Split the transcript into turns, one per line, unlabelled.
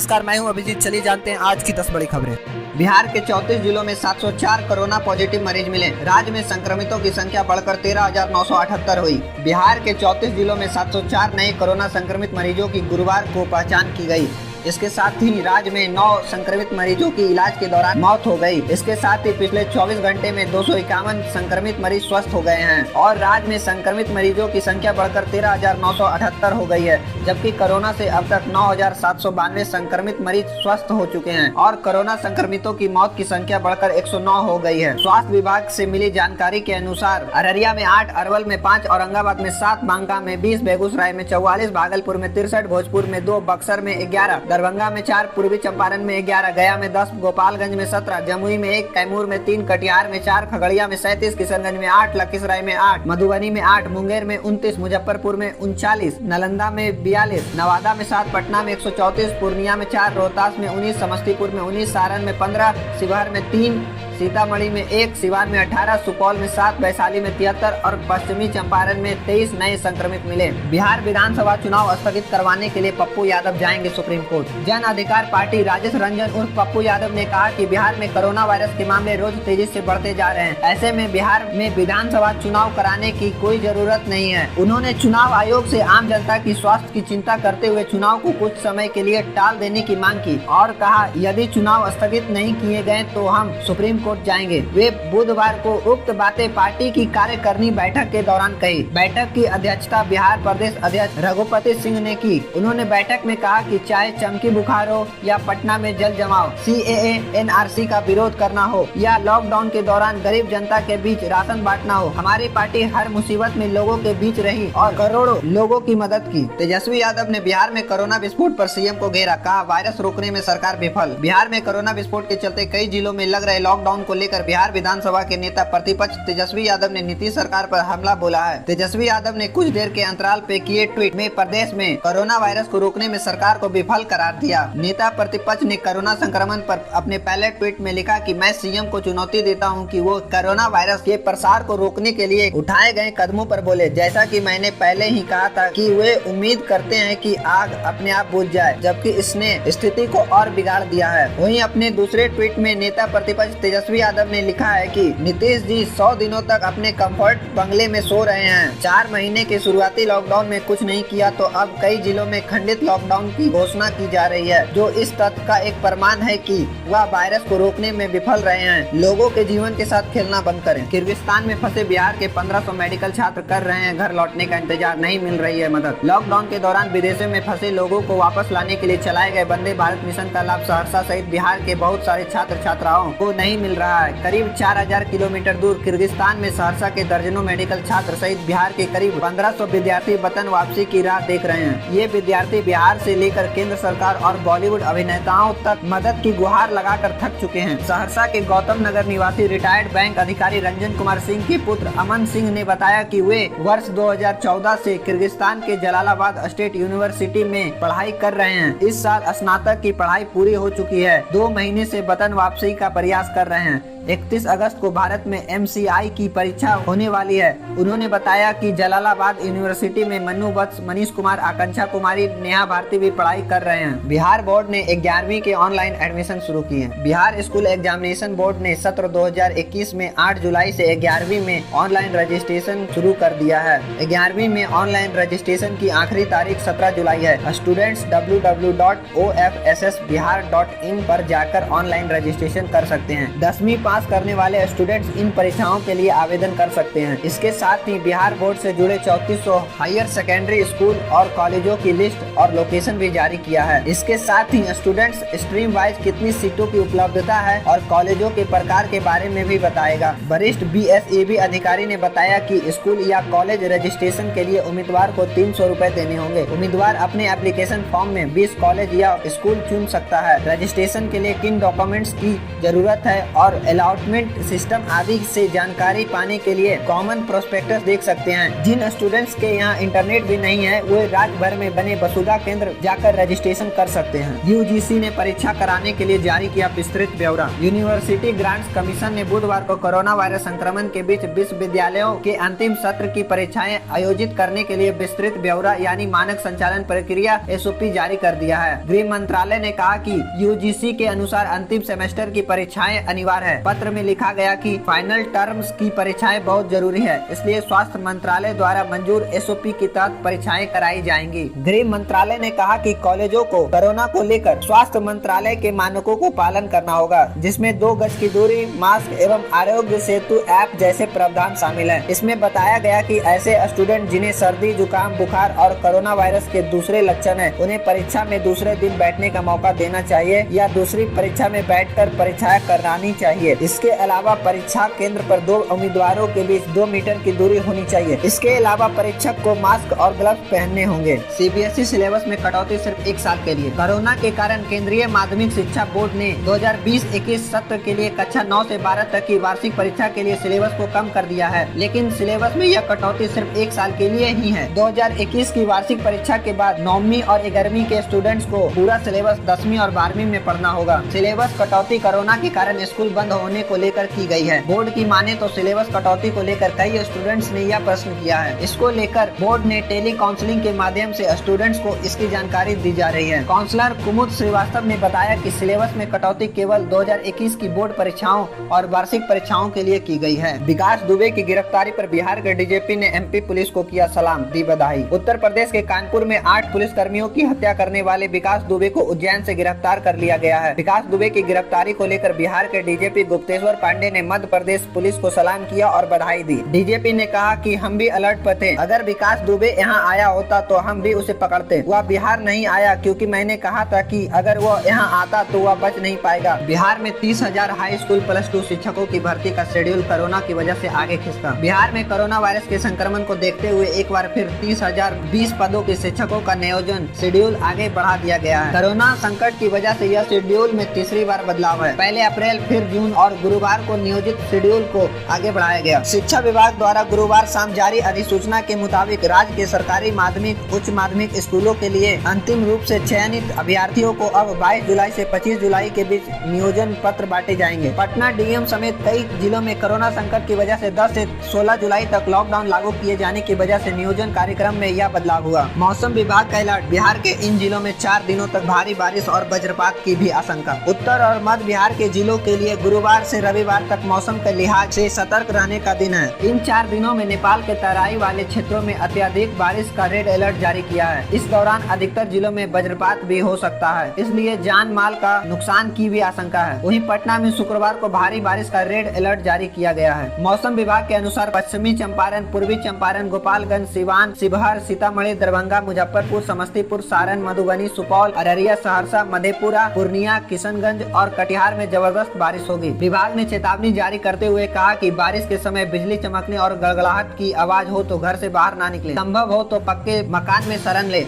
नमस्कार, मैं हूं अभिजीत। चलिए जानते हैं आज की 10 बड़ी खबरें।
बिहार के 34 जिलों में 704 कोरोना पॉजिटिव मरीज मिले। राज्य में संक्रमितों की संख्या बढ़कर 13,978 हुई। बिहार के 34 जिलों में 704 नए कोरोना संक्रमित मरीजों की गुरुवार को पहचान की गई। इसके साथ ही राज्य में 9 संक्रमित मरीजों की इलाज के दौरान मौत हो गई। इसके साथ ही पिछले 24 घंटे में 251 संक्रमित मरीज स्वस्थ हो गए हैं और राज्य में संक्रमित मरीजों की संख्या बढ़कर 13,978 हो गई है, जबकि कोरोना से अब तक 9,792 संक्रमित मरीज स्वस्थ हो चुके हैं और कोरोना संक्रमितों की मौत की संख्या बढ़कर 109 हो गई है। स्वास्थ्य विभाग से मिली जानकारी के अनुसार अररिया में 8, अरवल में 5, औरंगाबाद में 7, बांका में 20, बेगूसराय में 44, भागलपुर में 63, भोजपुर में 2, बक्सर में 11, दरभंगा में 4, पूर्वी चंपारण में 11, गया में 10, गोपालगंज में 17, जमुई में 1, कैमूर में 3, कटिहार में 4, खगड़िया में 37, किशनगंज में 8, लखीसराय में 8, मधुबनी में 8, मुंगेर में 29, मुजफ्फरपुर में 39, नालंदा में 42, नवादा में 7, पटना में 134, पूर्णिया में 4, रोहतास में 19, समस्तीपुर में 19, सारण में 15, शिवहर में 3, सीतामढ़ी में 1, सिवान में 18, सुपौल में 7, वैशाली में 73 और पश्चिमी चंपारण में 23 नए संक्रमित मिले। बिहार विधानसभा चुनाव स्थगित करवाने के लिए पप्पू यादव जाएंगे सुप्रीम कोर्ट। जन अधिकार पार्टी राजेश रंजन उर्फ पप्पू यादव ने कहा कि बिहार में कोरोना वायरस के मामले रोज तेजी से बढ़ते जा रहे हैं। ऐसे में बिहार में विधानसभा चुनाव कराने की कोई जरूरत नहीं है। उन्होंने चुनाव आयोग से आम जनता की स्वास्थ्य की चिंता करते हुए चुनाव को कुछ समय के लिए टाल देने की मांग की और कहा, यदि चुनाव स्थगित नहीं किए गए तो हम सुप्रीम कोर्ट जाएंगे। वे बुधवार को उक्त बातें पार्टी की कार्यकारिणी बैठक के दौरान कही। बैठक की अध्यक्षता बिहार प्रदेश अध्यक्ष रघुपति सिंह ने की। उन्होंने बैठक में कहा कि चाहे चमकी बुखार हो या पटना में जल जमाव, CAA NRC का विरोध करना हो या लॉकडाउन के दौरान गरीब जनता के बीच राशन बांटना हो, हमारी पार्टी हर मुसीबत में लोगों के बीच रही और करोड़ों लोगों की मदद की। तेजस्वी यादव ने बिहार में कोरोना विस्फोट पर CM को घेरा, कहा वायरस रोकने में सरकार विफल। बिहार में कोरोना विस्फोट के चलते कई जिलों में लग रहे लॉकडाउन को लेकर बिहार विधानसभा के नेता प्रतिपक्ष तेजस्वी यादव ने नीतीश सरकार पर हमला बोला है। तेजस्वी यादव ने कुछ देर के अंतराल पे किए ट्वीट में प्रदेश में कोरोना वायरस को रोकने में सरकार को विफल करार दिया। नेता प्रतिपक्ष ने कोरोना संक्रमण पर अपने पहले ट्वीट में लिखा कि मैं CM को चुनौती देता हूं कि वो कोरोना वायरस के प्रसार को रोकने के लिए उठाए गए कदमों पर बोले। जैसा कि मैंने पहले ही कहा था कि वे उम्मीद करते हैं कि आग अपने आप बुझ जाए, जबकि इसने स्थिति को और बिगाड़ दिया है। वहीं अपने दूसरे ट्वीट में नेता प्रतिपक्ष तेजस्वी यादव ने लिखा है कि नीतीश जी 100 दिनों तक अपने कंफर्ट बंगले में सो रहे हैं। 4 महीने के शुरुआती लॉकडाउन में कुछ नहीं किया तो अब कई जिलों में खंडित लॉकडाउन की घोषणा की जा रही है, जो इस तथ्य का एक प्रमाण है कि वह वायरस को रोकने में विफल रहे हैं। लोगों के जीवन के साथ खेलना बंद करें। किर्गिस्तान में फंसे बिहार के 1500 मेडिकल छात्र कर रहे हैं घर लौटने का इंतजार, नहीं मिल रही है मदद। लॉकडाउन के दौरान विदेशों में फंसे लोगों को वापस लाने के लिए चलाए गए वंदे भारत मिशन का लाभ सहरसा सहित बिहार के बहुत सारे छात्र छात्राओं को नहीं मिल रहा है। करीब 4000 किलोमीटर दूर किर्गिस्तान में सहरसा के दर्जनों मेडिकल छात्र सहित बिहार के करीब 1500 विद्यार्थी वतन वापसी की राह देख रहे हैं। ये विद्यार्थी बिहार से लेकर केंद्र सरकार और बॉलीवुड अभिनेताओं तक मदद की गुहार लगाकर थक चुके हैं। सहरसा के गौतम नगर निवासी रिटायर्ड बैंक अधिकारी रंजन कुमार सिंह के पुत्र अमन सिंह ने बताया कि वे वर्ष 2014 से किर्गिस्तान के जलालाबाद स्टेट यूनिवर्सिटी में पढ़ाई कर रहे हैं। इस साल स्नातक की पढ़ाई पूरी हो चुकी है। 2 महीने से वतन वापसी का प्रयास कर रहे हैं। 31 अगस्त को भारत में MCI की परीक्षा होने वाली है। उन्होंने बताया कि जलालाबाद यूनिवर्सिटी में मनु वत्स, मनीष कुमार, आकांक्षा कुमारी, नेहा भारती भी पढ़ाई कर रहे हैं। बिहार बोर्ड ने 11वीं के ऑनलाइन एडमिशन शुरू किए हैं। बिहार स्कूल एग्जामिनेशन बोर्ड ने सत्र 2021 में 8 जुलाई से 11वीं में ऑनलाइन रजिस्ट्रेशन शुरू कर दिया है। 11वीं में ऑनलाइन रजिस्ट्रेशन की आखिरी तारीख 17 जुलाई है। स्टूडेंट्स www.ofssbihar.in पर जाकर ऑनलाइन रजिस्ट्रेशन कर सकते हैं। 10वीं पास करने वाले स्टूडेंट्स इन परीक्षाओं के लिए आवेदन कर सकते हैं। इसके साथ ही बिहार बोर्ड से जुड़े 3400 हायर सेकेंडरी स्कूल और कॉलेजों की लिस्ट और लोकेशन भी जारी किया है। इसके साथ ही स्टूडेंट्स स्ट्रीम वाइज कितनी सीटों की उपलब्धता है और कॉलेजों के प्रकार के बारे में भी बताएगा। वरिष्ठ BSEB अधिकारी ने बताया कि स्कूल या कॉलेज रजिस्ट्रेशन के लिए उम्मीदवार को 300 रुपए देने होंगे। उम्मीदवार अपने एप्लीकेशन फॉर्म में 20 कॉलेज या स्कूल चुन सकता है। रजिस्ट्रेशन के लिए किन डॉक्यूमेंट्स की जरूरत है और अलॉटमेंट सिस्टम आदि से जानकारी पाने के लिए कॉमन प्रोस्पेक्टस देख सकते हैं। जिन स्टूडेंट्स के यहाँ इंटरनेट भी नहीं है वो राज्य भर में बने वसुधा केंद्र जाकर रजिस्ट्रेशन कर सकते हैं। यूजीसी ने परीक्षा कराने के लिए जारी किया विस्तृत ब्यौरा। यूनिवर्सिटी ग्रांट्स कमीशन ने बुधवार को कोरोना वायरस संक्रमण के बीच विश्वविद्यालयों के अंतिम सत्र की परीक्षाएं आयोजित करने के लिए विस्तृत ब्यौरा यानी मानक संचालन प्रक्रिया SOP जारी कर दिया है। गृह मंत्रालय ने कहा कि यूजीसी के अनुसार अंतिम सेमेस्टर की परीक्षाएं अनिवार्य है। पत्र में लिखा गया कि फाइनल टर्म्स की परीक्षाएं बहुत जरूरी है, इसलिए स्वास्थ्य मंत्रालय द्वारा मंजूर SOP के तहत परीक्षाएं कराई जाएंगी। गृह मंत्रालय ने कहा कि कॉलेजों को कोरोना को लेकर स्वास्थ्य मंत्रालय के मानकों को पालन करना होगा, जिसमें 2 गज की दूरी, मास्क एवं आरोग्य सेतु ऐप जैसे प्रावधान शामिल है। इसमें बताया गया कि ऐसे स्टूडेंट जिन्हें सर्दी, जुकाम, बुखार और कोरोना वायरस के दूसरे लक्षण है, उन्हें परीक्षा में दूसरे दिन बैठने का मौका देना चाहिए या दूसरी परीक्षा में बैठकर परीक्षा करानी चाहिए। इसके अलावा परीक्षा केंद्र पर 2 उम्मीदवारों के बीच 2 मीटर की दूरी होनी चाहिए। इसके अलावा परीक्षक को मास्क और ग्लव्स पहनने होंगे। CBSE सिलेबस में कटौती सिर्फ 1 साल के लिए। कोरोना के कारण केंद्रीय माध्यमिक शिक्षा बोर्ड ने 2020-21 सत्र के लिए कक्षा 9 से 12 तक की वार्षिक परीक्षा के लिए सिलेबस को कम कर दिया है, लेकिन सिलेबस में यह कटौती सिर्फ 1 साल के लिए ही है। 2021 की वार्षिक परीक्षा के बाद 9वीं और 11वीं के स्टूडेंट्स को पूरा सिलेबस 10वीं और 12वीं में पढ़ना होगा। सिलेबस कटौती कोरोना के कारण स्कूल बंद होने को लेकर की गई है। बोर्ड की माने तो सिलेबस कटौती को लेकर कई स्टूडेंट्स ने यह प्रश्न किया है। इसको लेकर बोर्ड ने टेली काउंसलिंग के माध्यम से स्टूडेंट्स को इसकी जानकारी दी जा रही है। काउंसलर कुमुद श्रीवास्तव ने बताया कि सिलेबस में कटौती केवल 2021 की बोर्ड परीक्षाओं और वार्षिक परीक्षाओं के लिए की गई है। विकास दुबे की गिरफ्तारी पर बिहार के DGP ने MP पुलिस को किया सलाम, दी बधाई। उत्तर प्रदेश के कानपुर में 8 पुलिस कर्मियों की हत्या करने वाले विकास दुबे को उज्जैन से गिरफ्तार कर लिया गया है। विकास दुबे की गिरफ्तारी को लेकर बिहार के DGP गुप्तेश्वर पांडे ने मध्य प्रदेश पुलिस को सलाम किया और बधाई दी। DGP ने कहा कि हम भी अलर्ट पर थे, अगर विकास दुबे यहाँ आया होता तो हम भी उसे पकड़ते। वह बिहार नहीं आया क्योंकि मैंने कहा था कि अगर वो यहाँ आता तो वह बच नहीं पाएगा। बिहार में 30,000 हाई स्कूल +2 शिक्षकों की भर्ती का शेड्यूल कोरोना की वजह से आगे खिसका। बिहार में कोरोना वायरस के संक्रमण को देखते हुए एक बार फिर 30,020 पदों के शिक्षकों का नियोजन शेड्यूल आगे बढ़ा दिया गया है। कोरोना संकट की वजह से यह शेड्यूल में तीसरी बार बदलाव है। पहले अप्रैल, फिर जून और गुरुवार को नियोजित शेड्यूल को आगे बढ़ाया गया। शिक्षा विभाग द्वारा गुरुवार शाम जारी अधिसूचना के मुताबिक राज्य के सरकारी माध्यमिक, उच्च माध्यमिक स्कूलों के लिए अंतिम रूप से चयनित अभ्यर्थियों को अब 22 जुलाई से 25 जुलाई के बीच नियोजन पत्र बांटे जाएंगे। पटना DM समेत कई जिलों में कोरोना संकट की वजह से 10 से 16 जुलाई तक लॉकडाउन लागू किए जाने की वजह से नियोजन कार्यक्रम में यह बदलाव हुआ। मौसम विभाग का अलर्ट, बिहार के इन जिलों में 4 दिनों तक भारी बारिश और वज्रपात की भी आशंका। उत्तर और मध्य बिहार के जिलों के लिए गुरुवार से रविवार तक मौसम के लिहाज से सतर्क रहने का दिन है। इन 4 दिनों में नेपाल के तराई वाले क्षेत्रों में अत्यधिक बारिश का रेड अलर्ट जारी किया है। इस दौरान अधिकतर जिलों में वज्रपात भी हो सकता है, इसलिए जान माल का नुकसान की भी आशंका है। वहीं पटना में शुक्रवार को भारी बारिश का रेड अलर्ट जारी किया गया है। मौसम विभाग के अनुसार पश्चिमी चंपारण, पूर्वी चंपारण, गोपालगंज, सिवान, शिवहर, सीतामढ़ी, दरभंगा, मुजफ्फरपुर, समस्तीपुर, सारण, मधुबनी, सुपौल, अररिया, सहरसा, मधेपुरा, पूर्णिया, किशनगंज और कटिहार में जबरदस्त बारिश होगी। विभाग ने चेतावनी जारी करते हुए कहा कि बारिश के समय बिजली चमकने और गड़गड़ाहट की आवाज हो तो घर से बाहर ना निकले। संभव हो तो पक्के मकान में शरण ले।